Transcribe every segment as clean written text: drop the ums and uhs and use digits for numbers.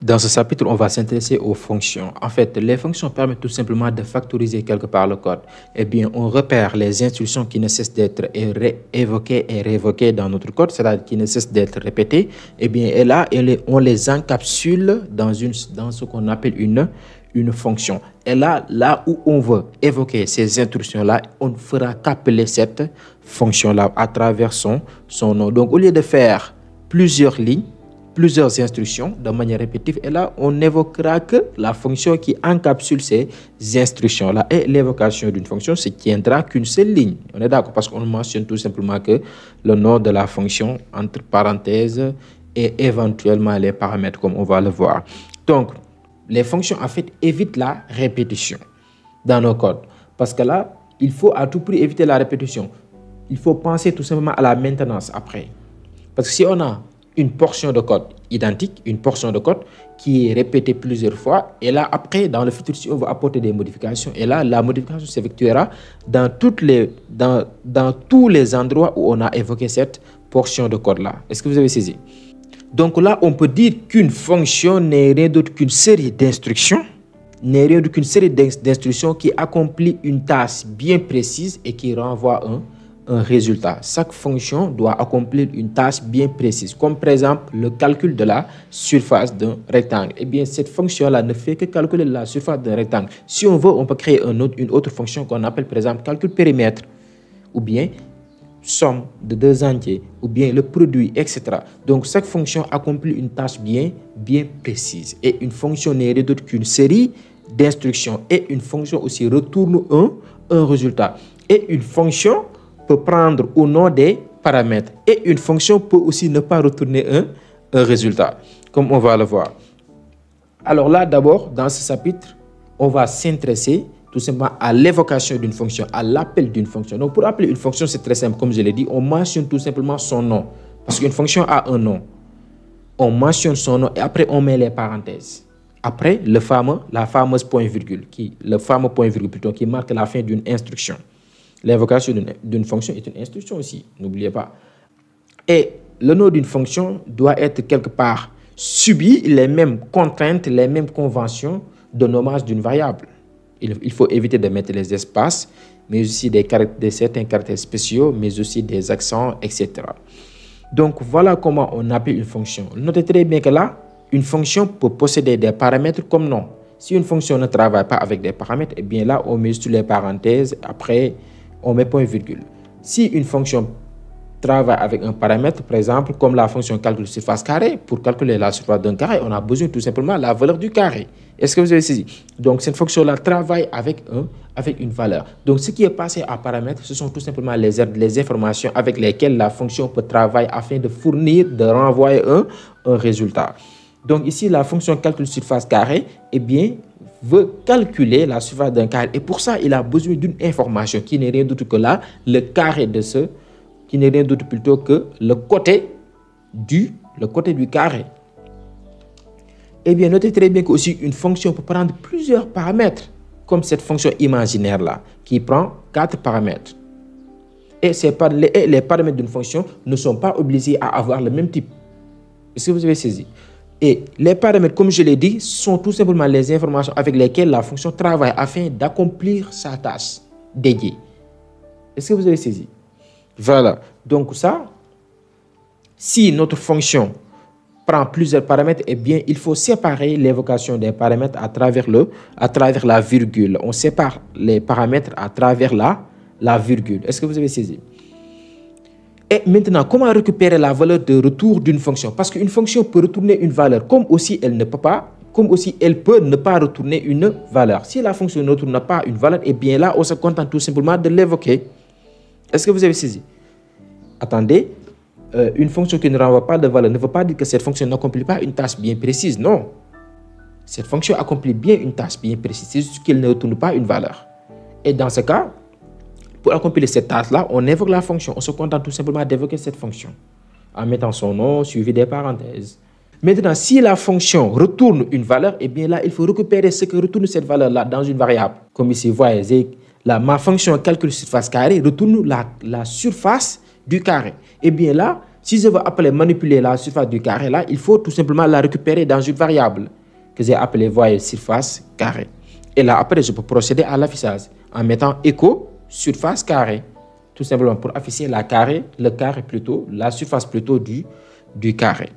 Dans ce chapitre, on va s'intéresser aux fonctions. En fait, les fonctions permettent tout simplement de factoriser quelque part le code. Eh bien, on repère les instructions qui ne cessent d'être évoquées et révoquées dans notre code, c'est-à-dire qui ne cessent d'être répétées. Eh bien, et là, on les encapsule dans ce qu'on appelle une fonction. Et là où on veut évoquer ces instructions-là, on ne fera qu'appeler cette fonction-là à travers son nom. Donc, au lieu de faire plusieurs lignes, plusieurs instructions de manière répétitive, et là, on n'évoquera que la fonction qui encapsule ces instructions-là. Et l'évocation d'une fonction ne tiendra qu'une seule ligne. On est d'accord, parce qu'on mentionne tout simplement que le nom de la fonction, entre parenthèses, et éventuellement les paramètres, comme on va le voir. Donc, les fonctions, en fait, évitent la répétition dans nos codes. Parce que là, il faut à tout prix éviter la répétition. Il faut penser tout simplement à la maintenance après. Parce que si on a une portion de code identique, une portion de code qui est répétée plusieurs fois, et là, après, dans le futur, si on veut apporter des modifications, et là, la modification s'effectuera dans tous les endroits où on a évoqué cette portion de code-là. Est-ce que vous avez saisi? Donc là, on peut dire qu'une fonction n'est rien d'autre qu'une série d'instructions, qui accomplit une tâche bien précise et qui renvoie un résultat. Chaque fonction doit accomplir une tâche bien précise, comme par exemple le calcul de la surface d'un rectangle. Eh bien, cette fonction-là ne fait que calculer la surface d'un rectangle. Si on veut, on peut créer une autre fonction qu'on appelle par exemple calcul périmètre, ou bien somme de deux entiers, ou bien le produit, etc. Donc, chaque fonction accomplit une tâche bien précise. Et une fonction n'est rien d'autre qu'une série d'instructions. Et une fonction aussi retourne un résultat. Et une fonction peut prendre au nom des paramètres. Et une fonction peut aussi ne pas retourner un résultat, comme on va le voir. Alors là, d'abord, dans ce chapitre, on va s'intéresser tout simplement à l'évocation d'une fonction, à l'appel d'une fonction. Donc, pour appeler une fonction, c'est très simple. Comme je l'ai dit, on mentionne tout simplement son nom. Parce qu'une fonction a un nom. On mentionne son nom et après, on met les parenthèses. Après, la fameuse point-virgule, qui marque la fin d'une instruction. L'invocation d'une fonction est une instruction aussi, n'oubliez pas. Et le nom d'une fonction doit être quelque part subi les mêmes contraintes, les mêmes conventions de nommage d'une variable. Il faut éviter de mettre les espaces, mais aussi certains caractères spéciaux, mais aussi des accents, etc. Donc, voilà comment on appelle une fonction. Notez très bien que là, une fonction peut posséder des paramètres comme nom. Si une fonction ne travaille pas avec des paramètres, eh bien là, on met sur les parenthèses, après, on met point virgule. Si une fonction travaille avec un paramètre, par exemple, comme la fonction calcul surface carrée, pour calculer la surface d'un carré, on a besoin tout simplement de la valeur du carré. Est-ce que vous avez saisi? Donc, cette fonction-là travaille avec une valeur. Donc, ce qui est passé à paramètre, ce sont tout simplement les informations avec lesquelles la fonction peut travailler afin de fournir, de renvoyer un résultat. Donc, ici, la fonction calcul surface carrée, eh bien, veut calculer la surface d'un carré. Et pour ça, il a besoin d'une information qui n'est rien d'autre que là, le carré de qui n'est rien d'autre plutôt que le côté du carré. Eh bien, notez très bien qu'aussi une fonction peut prendre plusieurs paramètres, comme cette fonction imaginaire-là, qui prend 4 paramètres. Et les paramètres d'une fonction ne sont pas obligés à avoir le même type. Est-ce que vous avez saisi? Et les paramètres, comme je l'ai dit, sont tout simplement les informations avec lesquelles la fonction travaille afin d'accomplir sa tâche dédiée. Est-ce que vous avez saisi? Voilà. Donc ça, si notre fonction prend plusieurs paramètres, eh bien, il faut séparer l'évocation des paramètres à travers la virgule. On sépare les paramètres à travers la virgule. Est-ce que vous avez saisi? Et maintenant, comment récupérer la valeur de retour d'une fonction? Parce qu'une fonction peut retourner une valeur, comme aussi elle peut ne pas retourner une valeur. Si la fonction ne retourne pas une valeur, eh bien là, on se contente tout simplement de l'évoquer. Est-ce que vous avez saisi? Attendez, une fonction qui ne renvoie pas de valeur ne veut pas dire que cette fonction n'accomplit pas une tâche bien précise. Non. Cette fonction accomplit bien une tâche bien précise, c'est juste qu'elle ne retourne pas une valeur. Et dans ce cas, pour accomplir cette tâche-là, on évoque la fonction. On se contente tout simplement d'évoquer cette fonction en mettant son nom suivi des parenthèses. Maintenant, si la fonction retourne une valeur, eh bien là, il faut récupérer ce que retourne cette valeur-là dans une variable. Comme ici, vous voyez, ma fonction calcul surface carrée retourne la surface du carré. Eh bien là, Si je veux appeler manipuler la surface du carré, là, il faut tout simplement la récupérer dans une variable que j'ai appelée, voyez, surface carré. Et là, après, je peux procéder à l'affichage en mettant écho surface carré. Tout simplement pour afficher le carré plutôt, la surface plutôt du carré.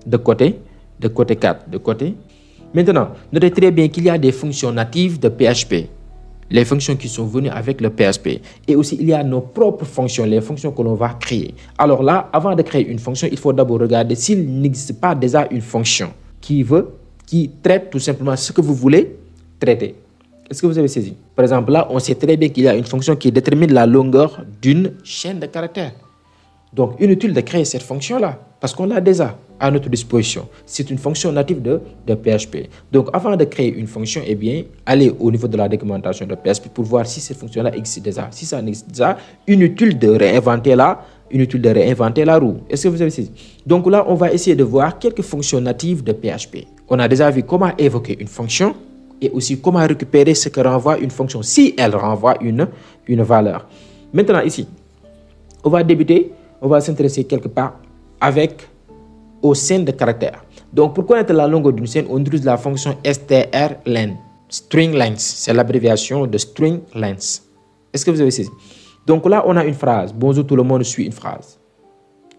De côté 4, de côté. Maintenant, notez très bien qu'il y a des fonctions natives de PHP. Les fonctions qui sont venues avec le PHP. Et aussi, il y a nos propres fonctions, les fonctions que l'on va créer. Alors là, avant de créer une fonction, il faut d'abord regarder s'il n'existe pas déjà une fonction qui traite tout simplement ce que vous voulez traiter. Est-ce que vous avez saisi? Par exemple, là, on sait très bien qu'il y a une fonction qui détermine la longueur d'une chaîne de caractères. Donc, inutile de créer cette fonction-là, parce qu'on l'a déjà à notre disposition. C'est une fonction native de PHP. Donc, avant de créer une fonction, eh bien, allez au niveau de la documentation de PHP pour voir si cette fonction-là existe déjà. Si ça existe déjà, inutile de réinventer la roue. Est-ce que vous avez saisi? Donc là, on va essayer de voir quelques fonctions natives de PHP. On a déjà vu comment évoquer une fonction et aussi comment récupérer ce que renvoie une fonction si elle renvoie une valeur. Maintenant, ici, on va s'intéresser quelque part aux chaînes de caractères. Donc, pour connaître la longueur d'une chaîne, on utilise la fonction strlen. String length, c'est l'abréviation de string length. Est-ce que vous avez saisi? Donc là, on a une phrase. Bonjour tout le monde suit une phrase.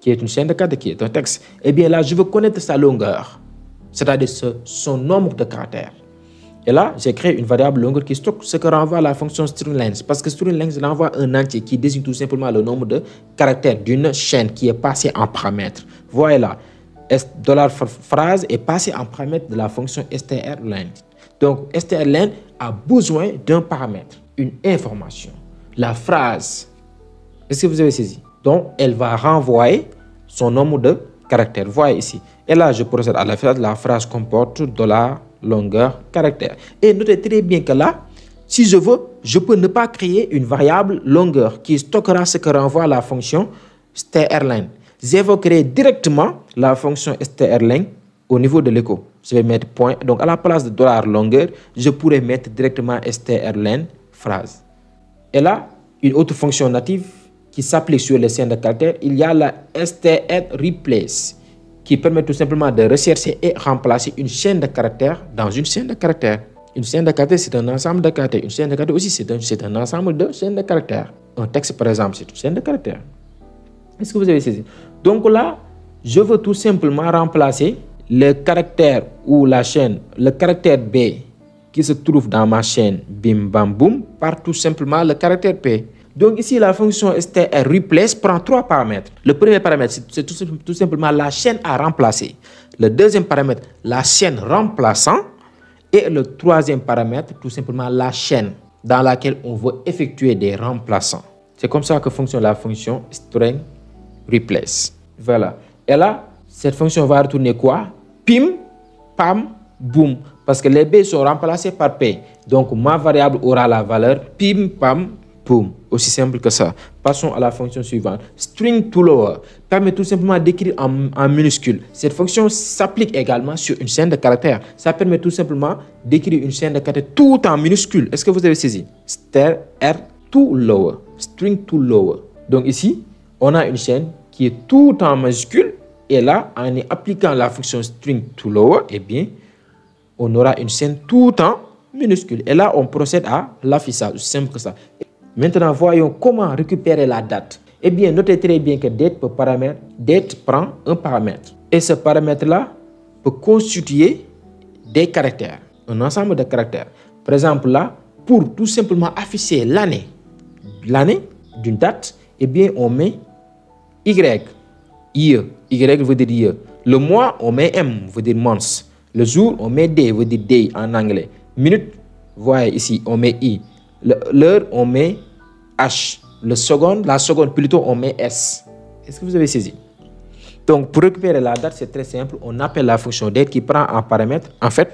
Qui est une chaîne de caractères, qui est un texte. Eh bien là, je veux connaître sa longueur. C'est-à-dire son nombre de caractères. Et là, j'ai créé une variable longueur qui stocke ce que renvoie la fonction string_length. Parce que string_length renvoie un entier qui désigne tout simplement le nombre de caractères d'une chaîne qui est passée en paramètre. Voyez là, $phrase est passé en paramètre de la fonction strlen. Donc, strlen a besoin d'un paramètre, une information. La phrase, est-ce que vous avez saisi? Donc, elle va renvoyer son nombre de caractères. Voyez ici. Et là, je procède à la phrase. La phrase comporte $longueur caractère. Et notez très bien que là, si je veux, je peux ne pas créer une variable longueur qui stockera ce que renvoie la fonction strlen. J'évoquerai directement la fonction strlen au niveau de l'écho. Je vais mettre point. Donc, à la place de $longueur, je pourrais mettre directement strlen phrase. Et là, une autre fonction native qui s'applique sur les chaînes de caractères, il y a la strreplace qui permet tout simplement de rechercher et remplacer une chaîne de caractères dans une chaîne de caractères. Une chaîne de caractères, c'est un ensemble de caractères. Une chaîne de caractères aussi, c'est un ensemble de chaînes de caractères. Un texte, par exemple, c'est une chaîne de caractères. Est-ce que vous avez saisi? Donc là, je veux tout simplement remplacer le caractère ou la chaîne, le caractère B qui se trouve dans ma chaîne bim bam boum par tout simplement le caractère P. Donc ici, la fonction strreplace prend 3 paramètres. Le premier paramètre, c'est tout simplement la chaîne à remplacer. Le deuxième paramètre, la chaîne remplaçant. Et le troisième paramètre, tout simplement la chaîne dans laquelle on veut effectuer des remplaçants. C'est comme ça que fonctionne la fonction strreplace. Voilà. Et là, cette fonction va retourner quoi? Pim, pam, boum. Parce que les B sont remplacés par P. Donc, ma variable aura la valeur pim, pam, boum. Aussi simple que ça. Passons à la fonction suivante. String_to_lower permet tout simplement d'écrire en minuscule. Cette fonction s'applique également sur une chaîne de caractères. Ça permet tout simplement d'écrire une chaîne de caractères tout en minuscule. Est-ce que vous avez saisi? Str_to_lower. String_to_lower. Donc ici, on a une chaîne qui est tout en majuscule. Et là, en appliquant la fonction string_to_lower, eh bien, on aura une chaîne tout en minuscule. Et là, on procède à l'affichage. C'est simple que ça. Maintenant, voyons comment récupérer la date. Eh bien, notez très bien que date prend un paramètre. Et ce paramètre-là peut constituer des caractères, un ensemble de caractères. Par exemple, là, pour tout simplement afficher l'année d'une date, eh bien, on met Y. Y veut dire year. Le mois, on met M, veut dire months. Le jour, on met D, veut dire day en anglais. Minute, voyez ici, on met I. L'heure, on met H. La seconde plutôt, on met S. Est-ce que vous avez saisi? Donc, pour récupérer la date, c'est très simple. On appelle la fonction date qui prend en paramètre, en fait,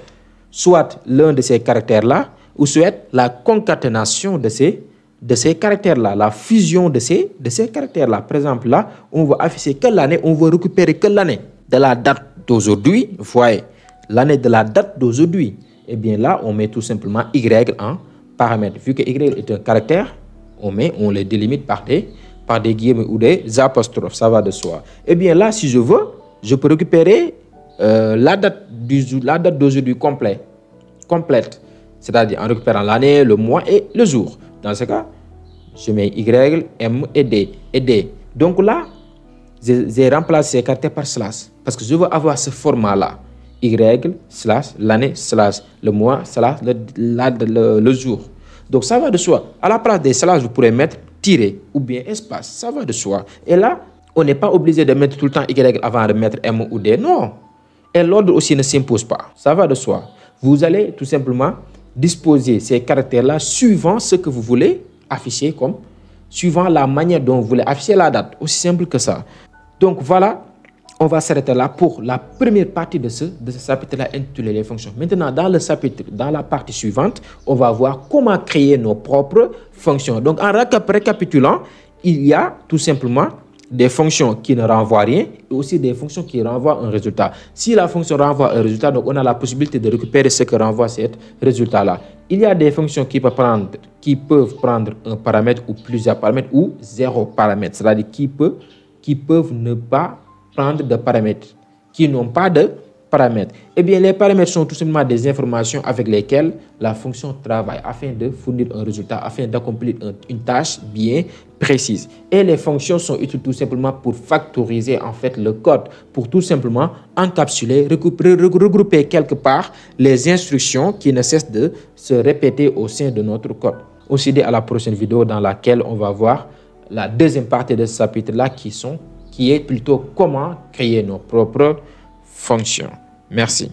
soit l'un de ces caractères-là, ou soit la concaténation de ces caractères-là, la fusion de ces caractères-là. Par exemple, là, on veut afficher que l'année, on veut récupérer que l'année de la date d'aujourd'hui. Vous voyez, l'année de la date d'aujourd'hui. Eh bien là, on met tout simplement Y en paramètre. Vu que Y est un caractère, on le délimite par par des guillemets ou des apostrophes, ça va de soi. Eh bien là, si je veux, je peux récupérer la date d'aujourd'hui complète, c'est-à-dire en récupérant l'année, le mois et le jour. Dans ce cas, je mets Y, M et D. Donc là, j'ai remplacé ces caractères par slash parce que je veux avoir ce format-là. Y, slash, l'année, slash, le mois, slash, le jour. Donc ça va de soi. À la place des slash, vous pourrez mettre tiret ou bien espace. Ça va de soi. Et là, on n'est pas obligé de mettre tout le temps Y avant de mettre M ou D. Non. Et l'ordre aussi ne s'impose pas. Ça va de soi. Vous allez tout simplement disposer ces caractères-là suivant ce que vous voulez afficher comme, suivant la manière dont vous voulez afficher la date. Aussi simple que ça. Donc voilà, on va s'arrêter là pour la première partie de ce chapitre-là intitulé les fonctions. Maintenant, dans le chapitre, dans la partie suivante, on va voir comment créer nos propres fonctions. Donc en récapitulant, il y a tout simplement des fonctions qui ne renvoient rien et aussi des fonctions qui renvoient un résultat. Si la fonction renvoie un résultat, donc on a la possibilité de récupérer ce que renvoie ce résultat-là. Il y a des fonctions qui peuvent prendre un paramètre ou plusieurs paramètres ou zéro paramètre, c'est-à-dire qui peuvent ne pas prendre de paramètres, qui n'ont pas de paramètres. Eh bien, les paramètres sont tout simplement des informations avec lesquelles la fonction travaille afin de fournir un résultat, afin d'accomplir une tâche bien précise. Et les fonctions sont utiles tout simplement pour factoriser en fait le code, pour tout simplement encapsuler, regrouper quelque part les instructions qui ne cessent de se répéter au sein de notre code. On se dit à la prochaine vidéo dans laquelle on va voir la deuxième partie de ce chapitre-là qui est plutôt comment créer nos propres fonctions. Merci.